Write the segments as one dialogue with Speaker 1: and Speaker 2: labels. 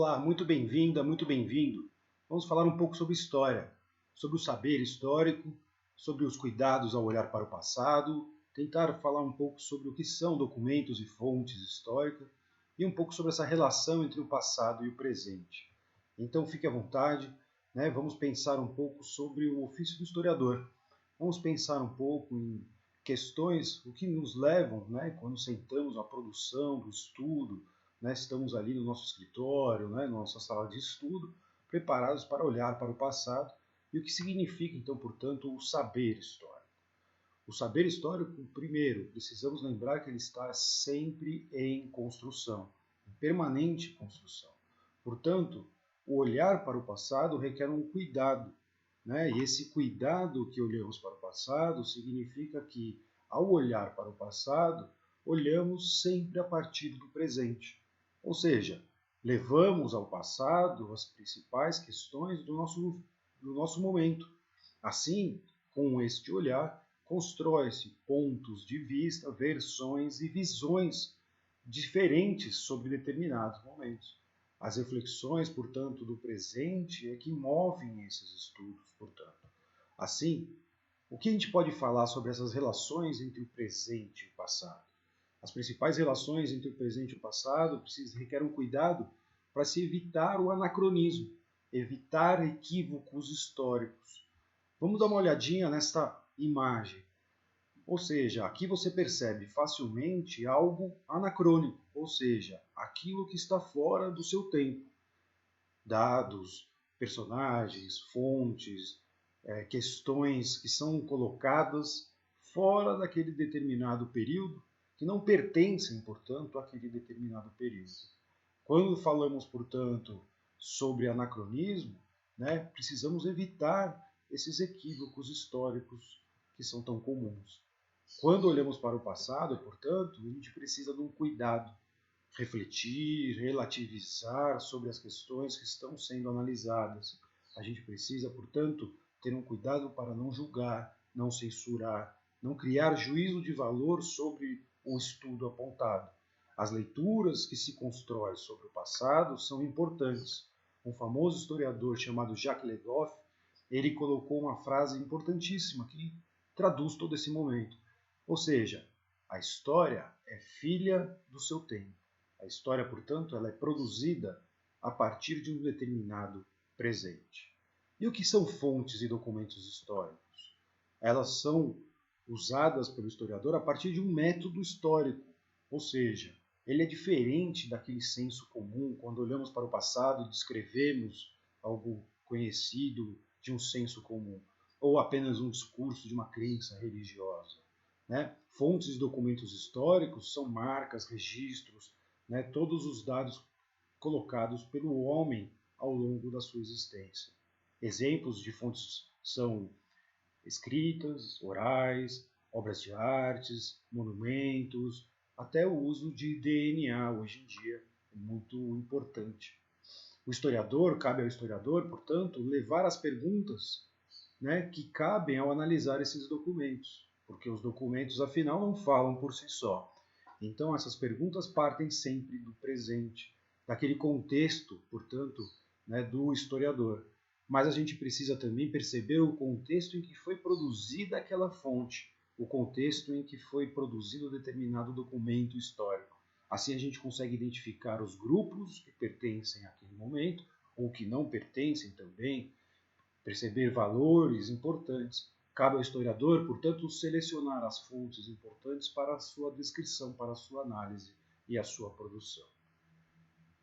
Speaker 1: Olá, muito bem-vinda, muito bem-vindo. Vamos falar um pouco sobre história, sobre o saber histórico, sobre os cuidados ao olhar para o passado, tentar falar um pouco sobre o que são documentos e fontes históricas e um pouco sobre essa relação entre o passado e o presente. Então fique à vontade, né? Vamos pensar um pouco sobre o ofício do historiador. Vamos pensar um pouco em questões, o que nos levam, né, quando sentamos na produção do estudo, né, estamos ali no nosso escritório, né, na nossa sala de estudo, preparados para olhar para o passado e o que significa, então, portanto, o saber histórico. O saber histórico, primeiro, precisamos lembrar que ele está sempre em construção, em permanente construção. Portanto, o olhar para o passado requer um cuidado, né? E esse cuidado que olhamos para o passado significa que, ao olhar para o passado, olhamos sempre a partir do presente. Ou seja, levamos ao passado as principais questões do nosso momento. Assim, com este olhar, constrói-se pontos de vista, versões e visões diferentes sobre determinados momentos. As reflexões, portanto, do presente é que movem esses estudos, portanto. Assim, o que a gente pode falar sobre essas relações entre o presente e o passado? As principais relações entre o presente e o passado requerem um cuidado para se evitar o anacronismo, evitar equívocos históricos. Vamos dar uma olhadinha nesta imagem. Ou seja, aqui você percebe facilmente algo anacrônico, ou seja, aquilo que está fora do seu tempo. Dados, personagens, fontes, questões que são colocadas fora daquele determinado período, que não pertencem, portanto, àquele determinado período. Quando falamos, portanto, sobre anacronismo, né, precisamos evitar esses equívocos históricos que são tão comuns. Quando olhamos para o passado, portanto, a gente precisa de um cuidado, refletir, relativizar sobre as questões que estão sendo analisadas. A gente precisa, portanto, ter um cuidado para não julgar, não censurar, não criar juízo de valor sobre o estudo apontado. As leituras que se constroem sobre o passado são importantes. Um famoso historiador chamado Jacques Legoff, ele colocou uma frase importantíssima que traduz todo esse momento. Ou seja, a história é filha do seu tempo. A história, portanto, ela é produzida a partir de um determinado presente. E o que são fontes e documentos históricos? Elas são usadas pelo historiador a partir de um método histórico, ou seja, ele é diferente daquele senso comum quando olhamos para o passado e descrevemos algo conhecido de um senso comum, ou apenas um discurso de uma crença religiosa. Né? Fontes e documentos históricos são marcas, registros, né? Todos os dados colocados pelo homem ao longo da sua existência. Exemplos de fontes são escritas, orais, obras de artes, monumentos, até o uso de DNA hoje em dia é muito importante. Cabe ao historiador, portanto, levar as perguntas, né, que cabem ao analisar esses documentos, porque os documentos, afinal, não falam por si só. Então, essas perguntas partem sempre do presente, daquele contexto, portanto, né, do historiador. Mas a gente precisa também perceber o contexto em que foi produzida aquela fonte, o contexto em que foi produzido determinado documento histórico. Assim a gente consegue identificar os grupos que pertencem àquele momento, ou que não pertencem também, perceber valores importantes. Cabe ao historiador, portanto, selecionar as fontes importantes para a sua descrição, para a sua análise e a sua produção.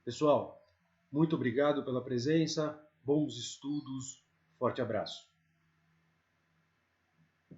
Speaker 1: Pessoal, muito obrigado pela presença, bons estudos, forte abraço.